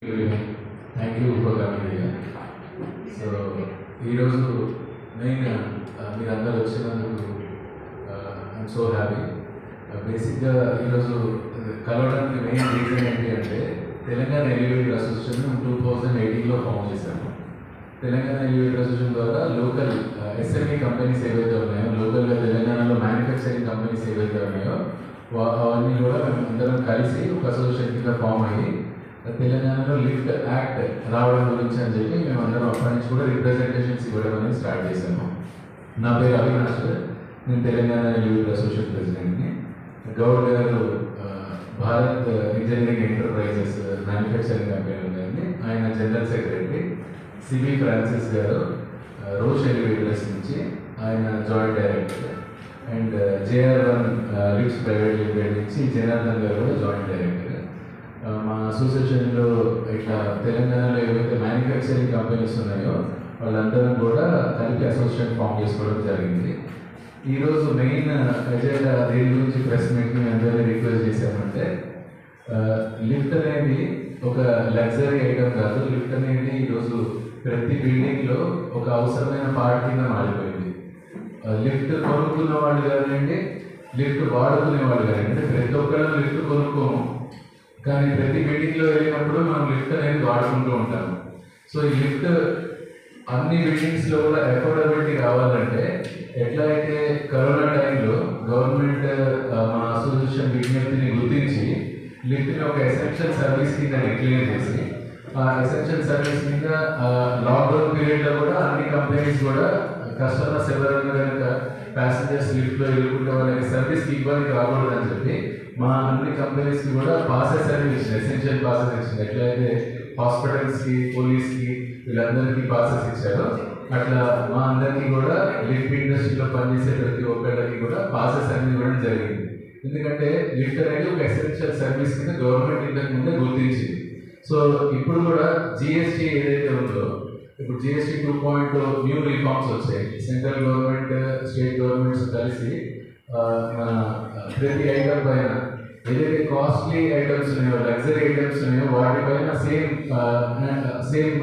Thank you for coming here. So, ఈరోజు main మీరందరూ వచ్చినందుకు ఐఎమ్ సో హ్యాపీ. బేసిక్గా ఈరోజు కలవడానికి మెయిన్ రీజన్ ఏంటి అంటే తెలంగాణ ఎలివేటర్ అసోసియేషన్ 2018లో ఫామ్ చేశాము. తెలంగాణ ఎలివేటర్ అసోసియేషన్ ద్వారా లోకల్ ఎస్ఎంఈ కంపెనీస్ ఏవైతే ఉన్నాయో, లోకల్గా తెలంగాణలో మ్యానుఫ్యాక్చరింగ్ కంపెనీస్ ఏవైతే ఉన్నాయో అవన్నీ కూడా మేము అందరం కలిసి ఒక అసోసియేషన్ కింద ఫామ్ అయ్యి తెలంగాణలో లిఫ్ట్ యాక్ట్ రావడం గురించి అని చెప్పి మేము అందరం అప్పటి నుంచి కూడా రిప్రజెంటేషన్స్ ఇవ్వడం అనేది స్టార్ట్ చేశాము. నా పేరు అవినాష్, నేను తెలంగాణ ఎలివేటర్ అసోసియేషన్ ప్రెసిడెంట్ని. గౌడ్ గారు Bharat engineering enterprises manufacturing company ఉందండి, ఆయన జనరల్ సెక్రటరీ. సివి ఫ్రాన్సిస్ గారు రోష్ ఎలివేటర్స్ నుంచి ఆయన జాయింట్ డైరెక్టర్. అండ్ జేఆర్1 లిఫ్ట్స్ ప్రైవేట్ లిమిటెడ్ నుంచి జనార్దన్ గారు కూడా జాయింట్ డైరెక్టర్. మా అసోసియేషన్లో ఇట్లా తెలంగాణలో ఏవైతే మ్యానుఫ్యాక్చరింగ్ కంపెనీస్ ఉన్నాయో వాళ్ళందరం కూడా కలిపి అసోసియేషన్ ఫామ్ చేసుకోవడం జరిగింది. ఈరోజు మెయిన్ ఎజెండా దేని గురించి ప్రెస్ మీట్ని అందరినీ రిక్వెస్ట్ చేశామంటే, లిఫ్ట్ అనేది ఒక లగ్జరీ ఐటమ్ కాదు. లిఫ్ట్ అనేది ఈరోజు ప్రతి బిల్డింగ్లో ఒక అవసరమైన పార్ట్ కింద మారిపోయింది. లిఫ్ట్ కొనుక్కున్న వాళ్ళు కానివ్వండి, లిఫ్ట్ వాడుకునే వాళ్ళు కానివ్వండి, ప్రతి ఒక్కరు లిఫ్ట్ కొనుక్కోము, కానీ ప్రతి బిల్డింగ్లో వెళ్ళినప్పుడు మనం లిఫ్ట్ అనేది వాడుకుంటూ ఉంటాము. సో ఈ లిఫ్ట్ అన్ని బిల్డింగ్స్లో కూడా అఫోర్డబిలిటీ రావాలంటే, ఎట్లా అయితే కరోనా టైంలో గవర్నమెంట్ మన అసోసియేషన్ విజ్ఞప్తిని గుర్తించి లిఫ్ట్ని ఒక ఎసెన్షియల్ సర్వీస్ కింద డిక్లేర్ చేసి, ఆ ఎసెన్షియల్ సర్వీస్ కింద లాక్డౌన్ పీరియడ్లో కూడా అన్ని కంపెనీస్ కూడా కస్టమర్స్ ఎవరైనా కనుక ప్యాసింజర్స్ లిఫ్ట్లో వెళ్ళుకుంటే వాళ్ళకి సర్వీస్కి ఇబ్బంది రాకూడదని చెప్పి మా అన్ని కంపెనీస్కి కూడా పాసెస్ అనేవి ఇచ్చింది, ఎసెన్షియల్ పాసెస్ ఇచ్చింది. ఎట్లయితే హాస్పిటల్స్కి, పోలీస్కి వీళ్ళందరికీ పాసెస్ ఇచ్చారో అట్లా మా అందరికీ కూడా లిఫ్ట్ ఇండస్ట్రీలో పనిచేసే ప్రతి ఒక్కరికి కూడా పాసెస్ అనేది ఇవ్వడం జరిగింది. ఎందుకంటే లిఫ్ట్ అనేది ఒక ఎసెన్షియల్ సర్వీస్ కింద గవర్నమెంట్ ఇంతకు ముందే గుర్తించింది. సో ఇప్పుడు కూడా జిఎస్టీ ఏదైతే ఉందో, ఇప్పుడు జిఎస్టీ 2.0 న్యూ రిఫార్మ్స్ వచ్చాయి. సెంట్రల్ గవర్నమెంట్, స్టేట్ గవర్నమెంట్స్ కలిసి మన ప్రతి ఐటమ్ పైన ఏదైతే కాస్ట్లీ ఐటమ్స్ ఉన్నాయో, లగ్జరీ ఐటమ్స్ ఉన్నాయో వాటిపైన సేమ్